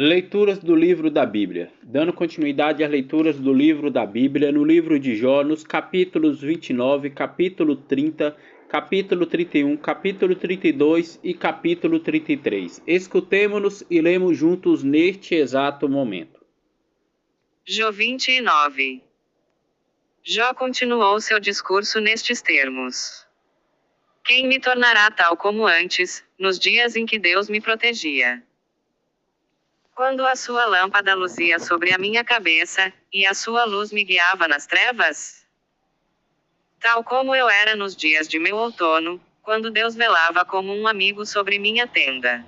Leituras do livro da Bíblia. Dando continuidade às leituras do livro da Bíblia, no livro de Jó, nos capítulos 29, capítulo 30, capítulo 31, capítulo 32 e capítulo 33. Escutemo-nos e lemos juntos neste exato momento. Jó 29. Jó continuou seu discurso nestes termos: Quem me tornará tal como antes, nos dias em que Deus me protegia? Quando a sua lâmpada luzia sobre a minha cabeça, e a sua luz me guiava nas trevas? Tal como eu era nos dias de meu outono, quando Deus velava como um amigo sobre minha tenda.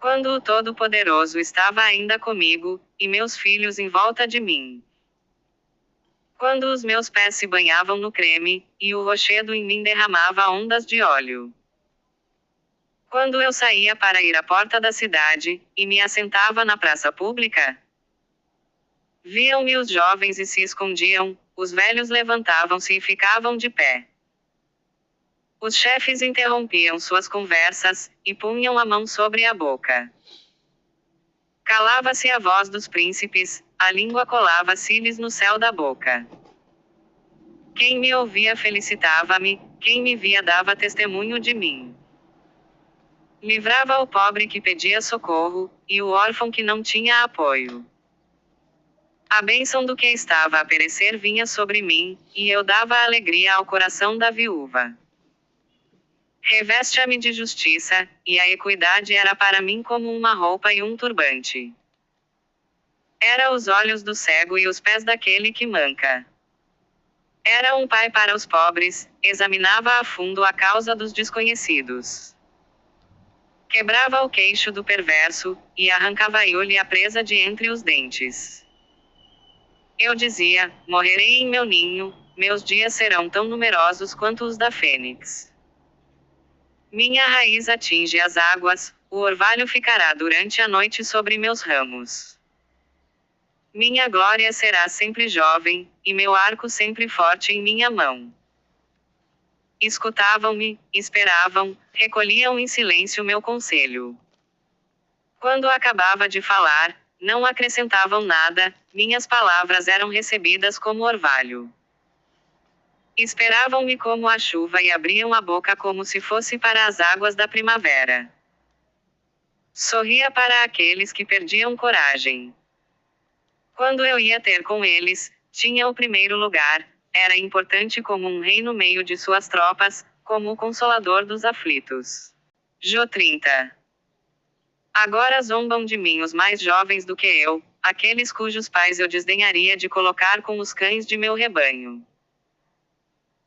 Quando o Todo-Poderoso estava ainda comigo, e meus filhos em volta de mim. Quando os meus pés se banhavam no creme, e o rochedo em mim derramava ondas de óleo. Quando eu saía para ir à porta da cidade, e me assentava na praça pública, viam-me os jovens e se escondiam, os velhos levantavam-se e ficavam de pé. Os chefes interrompiam suas conversas, e punham a mão sobre a boca. Calava-se a voz dos príncipes, a língua colava-se-lhes no céu da boca. Quem me ouvia felicitava-me, quem me via dava testemunho de mim. Livrava o pobre que pedia socorro, e o órfão que não tinha apoio. A bênção do que estava a perecer vinha sobre mim, e eu dava alegria ao coração da viúva. Reveste-me de justiça, e a equidade era para mim como uma roupa e um turbante. Era os olhos do cego e os pés daquele que manca. Era um pai para os pobres, examinava a fundo a causa dos desconhecidos. Quebrava o queixo do perverso, e arrancava-lhe a presa de entre os dentes. Eu dizia: morrerei em meu ninho, meus dias serão tão numerosos quanto os da fênix. Minha raiz atinge as águas, o orvalho ficará durante a noite sobre meus ramos. Minha glória será sempre jovem, e meu arco sempre forte em minha mão. Escutavam-me, esperavam, recolhiam em silêncio meu conselho. Quando acabava de falar, não acrescentavam nada, minhas palavras eram recebidas como orvalho. Esperavam-me como a chuva e abriam a boca como se fosse para as águas da primavera. Sorria para aqueles que perdiam coragem. Quando eu ia ter com eles, tinha o primeiro lugar, era importante como um rei no meio de suas tropas, como o consolador dos aflitos. Jó 30. Agora zombam de mim os mais jovens do que eu, aqueles cujos pais eu desdenharia de colocar com os cães de meu rebanho.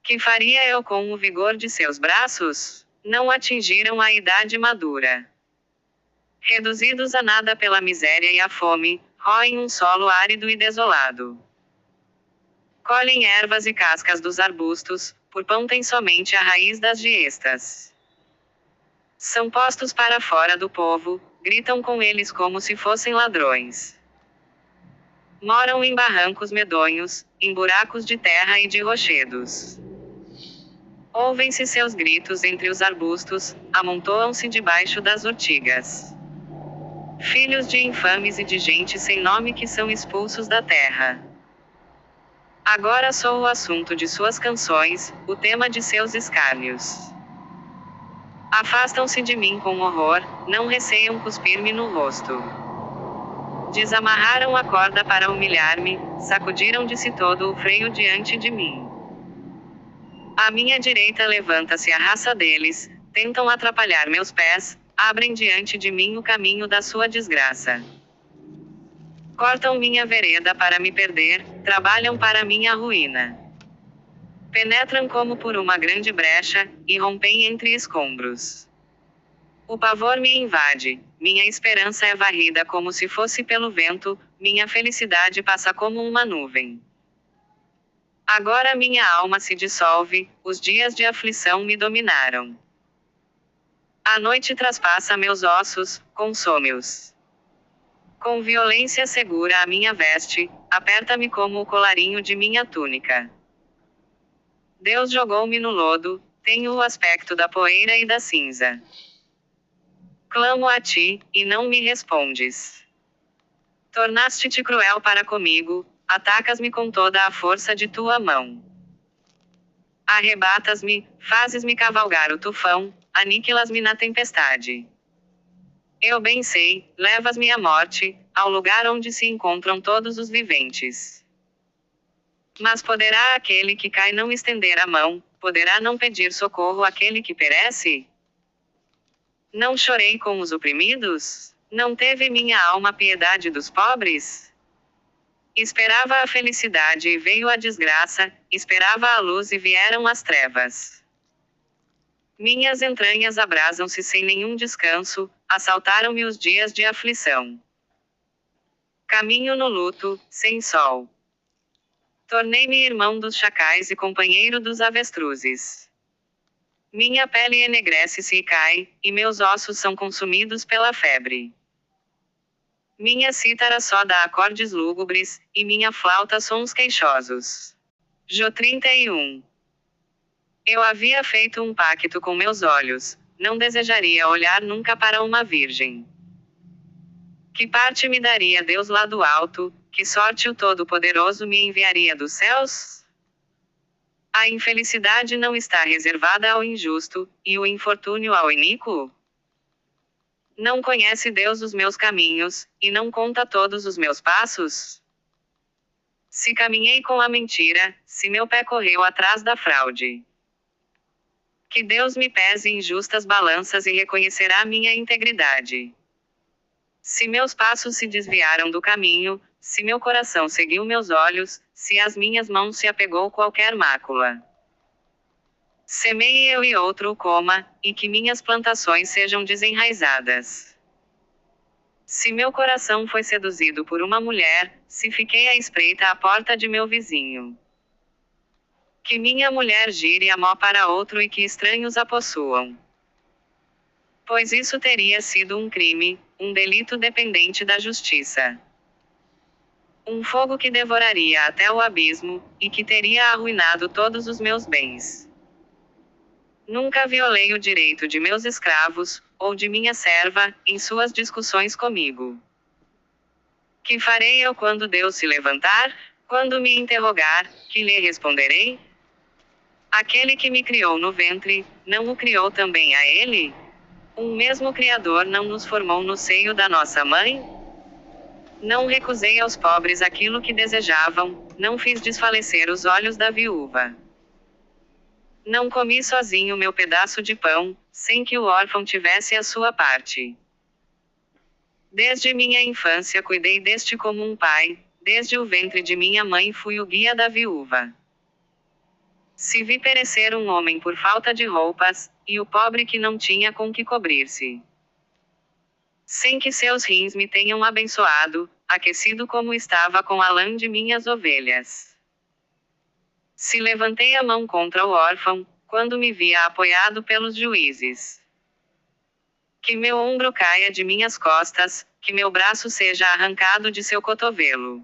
Que faria eu com o vigor de seus braços? Não atingiram a idade madura. Reduzidos a nada pela miséria e a fome, roem um solo árido e desolado. Colhem ervas e cascas dos arbustos, por pão têm somente a raiz das giestas. São postos para fora do povo, gritam com eles como se fossem ladrões. Moram em barrancos medonhos, em buracos de terra e de rochedos. Ouvem-se seus gritos entre os arbustos, amontoam-se debaixo das urtigas. Filhos de infames e de gente sem nome que são expulsos da terra. Agora sou o assunto de suas canções, o tema de seus escárnios. Afastam-se de mim com horror, não receiam cuspir-me no rosto. Desamarraram a corda para humilhar-me, sacudiram de si todo o freio diante de mim. À minha direita levanta-se a raça deles, tentam atrapalhar meus pés, abrem diante de mim o caminho da sua desgraça. Cortam minha vereda para me perder, trabalham para minha ruína. Penetram como por uma grande brecha, e rompem entre escombros. O pavor me invade, minha esperança é varrida como se fosse pelo vento, minha felicidade passa como uma nuvem. Agora minha alma se dissolve, os dias de aflição me dominaram. A noite traspassa meus ossos, consome-os. Com violência segura a minha veste, aperta-me como o colarinho de minha túnica. Deus jogou-me no lodo, tenho o aspecto da poeira e da cinza. Clamo a ti, e não me respondes. Tornaste-te cruel para comigo, atacas-me com toda a força de tua mão. Arrebatas-me, fazes-me cavalgar o tufão, aniquilas-me na tempestade. Eu bem sei, levas-me à morte, ao lugar onde se encontram todos os viventes. Mas poderá aquele que cai não estender a mão, poderá não pedir socorro àquele que perece? Não chorei com os oprimidos? Não teve minha alma piedade dos pobres? Esperava a felicidade e veio a desgraça, esperava a luz e vieram as trevas. Minhas entranhas abrasam-se sem nenhum descanso, assaltaram-me os dias de aflição. Caminho no luto, sem sol. Tornei-me irmão dos chacais e companheiro dos avestruzes. Minha pele enegrece-se e cai, e meus ossos são consumidos pela febre. Minha cítara só dá acordes lúgubres, e minha flauta sons queixosos. Jó 31. Eu havia feito um pacto com meus olhos, não desejaria olhar nunca para uma virgem. Que parte me daria Deus lá do alto, que sorte o Todo-Poderoso me enviaria dos céus? A infelicidade não está reservada ao injusto, e o infortúnio ao iníquo? Não conhece Deus os meus caminhos, e não conta todos os meus passos? Se caminhei com a mentira, se meu pé correu atrás da fraude. Que Deus me pese em justas balanças e reconhecerá minha integridade. Se meus passos se desviaram do caminho, se meu coração seguiu meus olhos, se as minhas mãos se apegou qualquer mácula. Semeie eu e outro o coma, e que minhas plantações sejam desenraizadas. Se meu coração foi seduzido por uma mulher, se fiquei à espreita à porta de meu vizinho. Que minha mulher gire a mó para outro e que estranhos a possuam. Pois isso teria sido um crime, um delito dependente da justiça. Um fogo que devoraria até o abismo, e que teria arruinado todos os meus bens. Nunca violei o direito de meus escravos, ou de minha serva, em suas discussões comigo. Que farei eu quando Deus se levantar? Quando me interrogar, que lhe responderei? Aquele que me criou no ventre, não o criou também a ele? Um mesmo Criador não nos formou no seio da nossa mãe? Não recusei aos pobres aquilo que desejavam, não fiz desfalecer os olhos da viúva. Não comi sozinho meu pedaço de pão, sem que o órfão tivesse a sua parte. Desde minha infância cuidei deste como um pai, desde o ventre de minha mãe fui o guia da viúva. Se vi perecer um homem por falta de roupas, e o pobre que não tinha com que cobrir-se. Sem que seus rins me tenham abençoado, aquecido como estava com a lã de minhas ovelhas. Se levantei a mão contra o órfão, quando me via apoiado pelos juízes. Que meu ombro caia de minhas costas, que meu braço seja arrancado de seu cotovelo.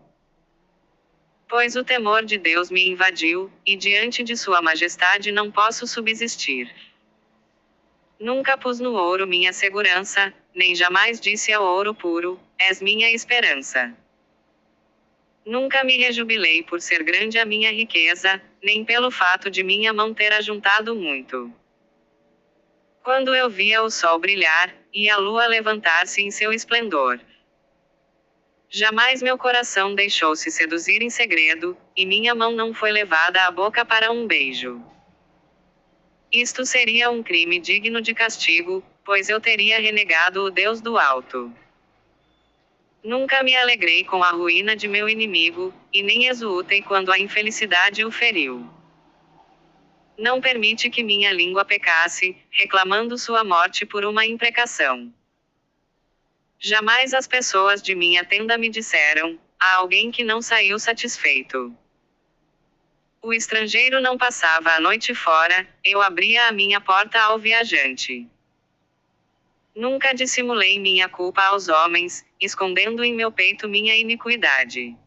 Pois o temor de Deus me invadiu, e diante de sua majestade não posso subsistir. Nunca pus no ouro minha segurança, nem jamais disse ao ouro puro, és minha esperança. Nunca me rejubilei por ser grande a minha riqueza, nem pelo fato de minha mão ter ajuntado muito. Quando eu via o sol brilhar, e a lua levantar-se em seu esplendor. Jamais meu coração deixou-se seduzir em segredo, e minha mão não foi levada à boca para um beijo. Isto seria um crime digno de castigo, pois eu teria renegado o Deus do alto. Nunca me alegrei com a ruína de meu inimigo, e nem exultei quando a infelicidade o feriu. Não permite que minha língua pecasse, reclamando sua morte por uma imprecação. Jamais as pessoas de minha tenda me disseram, há alguém que não saiu satisfeito. O estrangeiro não passava a noite fora, eu abria a minha porta ao viajante. Nunca dissimulei minha culpa aos homens, escondendo em meu peito minha iniquidade.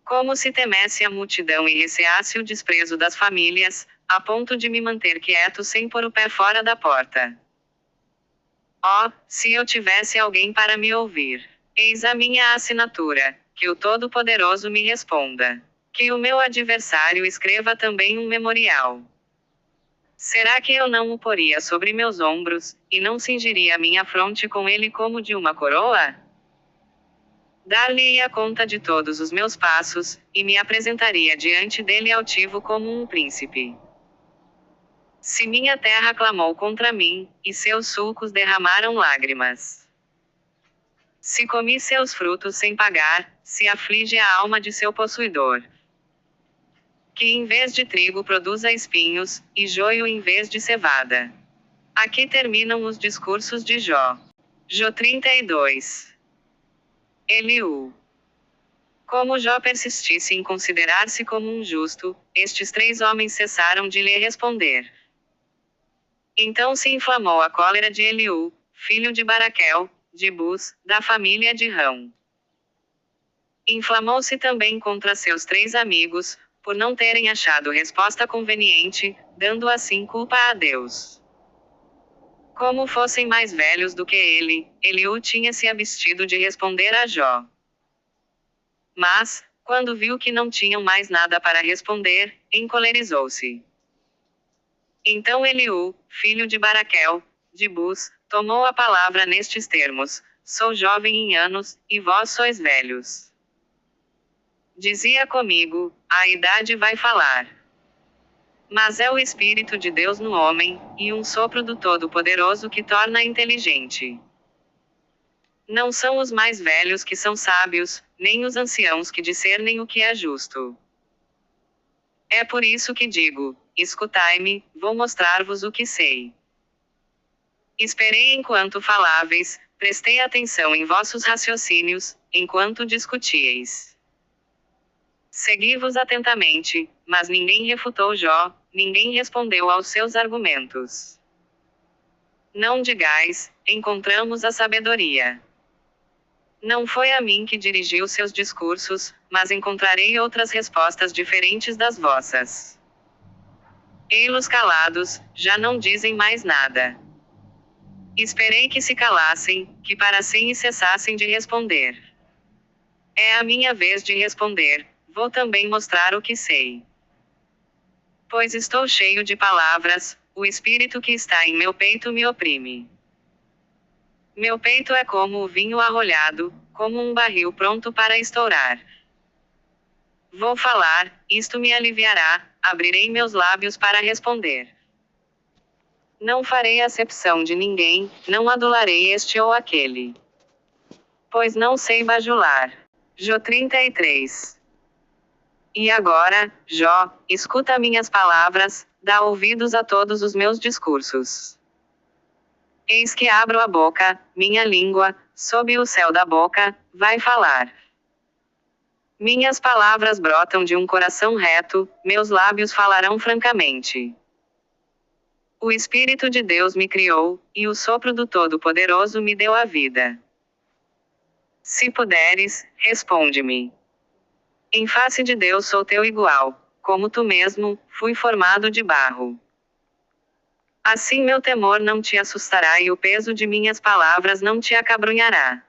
Como se temesse a multidão e receasse o desprezo das famílias, a ponto de me manter quieto sem pôr o pé fora da porta. Oh, se eu tivesse alguém para me ouvir. Eis a minha assinatura, que o Todo-Poderoso me responda. Que o meu adversário escreva também um memorial. Será que eu não o poria sobre meus ombros, e não cingiria minha fronte com ele como de uma coroa? Dar-lhe-ia conta de todos os meus passos, e me apresentaria diante dele altivo como um príncipe. Se minha terra clamou contra mim, e seus sulcos derramaram lágrimas. Se comi seus frutos sem pagar, se aflige a alma de seu possuidor. Que em vez de trigo produza espinhos, e joio em vez de cevada. Aqui terminam os discursos de Jó. Jó 32. Eliú. Como Jó persistisse em considerar-se como um justo, estes 3 homens cessaram de lhe responder. Então se inflamou a cólera de Eliú, filho de Baraquel, de Bus, da família de Rão. Inflamou-se também contra seus 3 amigos, por não terem achado resposta conveniente, dando assim culpa a Deus. Como fossem mais velhos do que ele, Eliú tinha se abstido de responder a Jó. Mas, quando viu que não tinham mais nada para responder, encolerizou-se. Então Eliú, filho de Baraquel, de Bus, tomou a palavra nestes termos: Sou jovem em anos, e vós sois velhos. Dizia comigo: a idade vai falar. Mas é o Espírito de Deus no homem, e um sopro do Todo-Poderoso que torna inteligente. Não são os mais velhos que são sábios, nem os anciãos que discernem o que é justo. É por isso que digo: escutai-me, vou mostrar-vos o que sei. Esperei enquanto faláveis, prestei atenção em vossos raciocínios, enquanto discutíeis. Segui-vos atentamente, mas ninguém refutou Jó, ninguém respondeu aos seus argumentos. Não digais: encontramos a sabedoria. Não foi a mim que dirigiu seus discursos, mas encontrarei outras respostas diferentes das vossas. Ei-los calados, já não dizem mais nada. Esperei que se calassem, que parassem e cessassem de responder. É a minha vez de responder, vou também mostrar o que sei. Pois estou cheio de palavras, o espírito que está em meu peito me oprime. Meu peito é como o vinho arrolhado, como um barril pronto para estourar. Vou falar, isto me aliviará, abrirei meus lábios para responder. Não farei acepção de ninguém, não adularei este ou aquele. Pois não sei bajular. Jó 33. E agora, Jó, escuta minhas palavras, dá ouvidos a todos os meus discursos. Eis que abro a boca, minha língua, sob o céu da boca, vai falar. Minhas palavras brotam de um coração reto, meus lábios falarão francamente. O Espírito de Deus me criou, e o sopro do Todo-Poderoso me deu a vida. Se puderes, responde-me. Em face de Deus sou teu igual, como tu mesmo, fui formado de barro. Assim meu temor não te assustará e o peso de minhas palavras não te acabrunhará.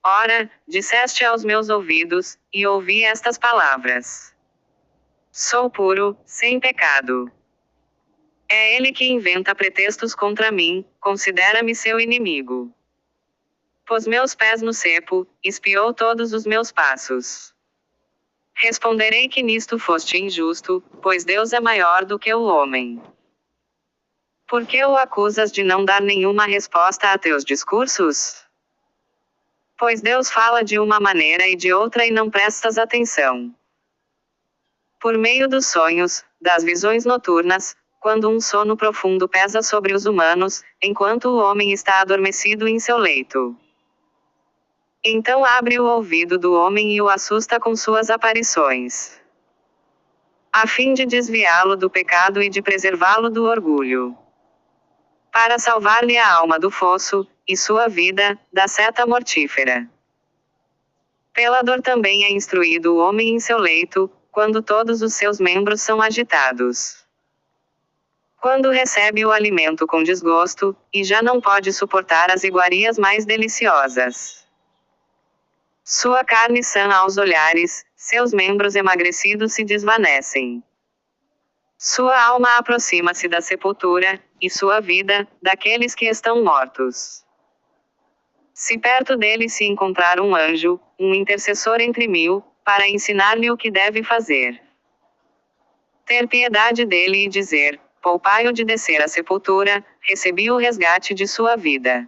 Ora, disseste aos meus ouvidos, e ouvi estas palavras. Sou puro, sem pecado. É ele que inventa pretextos contra mim, considera-me seu inimigo. Pôs meus pés no cepo, espiou todos os meus passos. Responderei que nisto foste injusto, pois Deus é maior do que o homem. Por que o acusas de não dar nenhuma resposta a teus discursos? Pois Deus fala de uma maneira e de outra e não prestas atenção. Por meio dos sonhos, das visões noturnas, quando um sono profundo pesa sobre os humanos, enquanto o homem está adormecido em seu leito. Então abre o ouvido do homem e o assusta com suas aparições, a fim de desviá-lo do pecado e de preservá-lo do orgulho. Para salvar-lhe a alma do fosso, e sua vida, da seta mortífera. Pela dor também é instruído o homem em seu leito, quando todos os seus membros são agitados. Quando recebe o alimento com desgosto, e já não pode suportar as iguarias mais deliciosas. Sua carne sã aos olhares, seus membros emagrecidos se desvanecem. Sua alma aproxima-se da sepultura, e sua vida, daqueles que estão mortos. Se perto dele se encontrar um anjo, um intercessor entre mil, para ensinar-lhe o que deve fazer. Ter piedade dele e dizer, poupai-o de descer à sepultura, recebi o resgate de sua vida.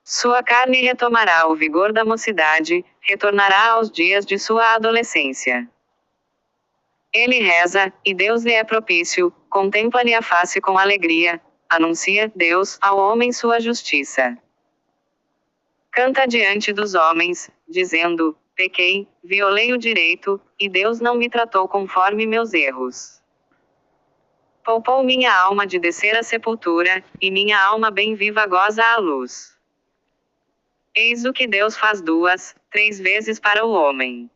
Sua carne retomará o vigor da mocidade, retornará aos dias de sua adolescência. Ele reza, e Deus lhe é propício, contempla-lhe a face com alegria, anuncia, Deus, ao homem sua justiça. Canta diante dos homens, dizendo, pequei, violei o direito, e Deus não me tratou conforme meus erros. Poupou minha alma de descer à sepultura, e minha alma bem viva goza a luz. Eis o que Deus faz 2, 3 vezes para o homem.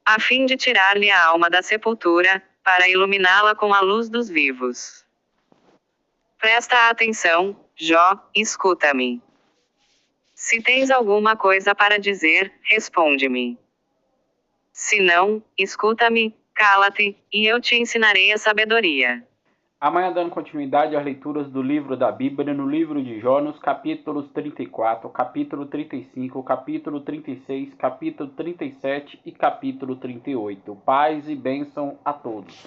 A fim de tirar-lhe a alma da sepultura, para iluminá-la com a luz dos vivos. Presta atenção, Jó, escuta-me. Se tens alguma coisa para dizer, responde-me. Se não, escuta-me, cala-te, e eu te ensinarei a sabedoria. Amanhã, dando continuidade às leituras do livro da Bíblia, no livro de Jó, nos capítulos 34, capítulo 35, capítulo 36, capítulo 37 e capítulo 38. Paz e bênção a todos.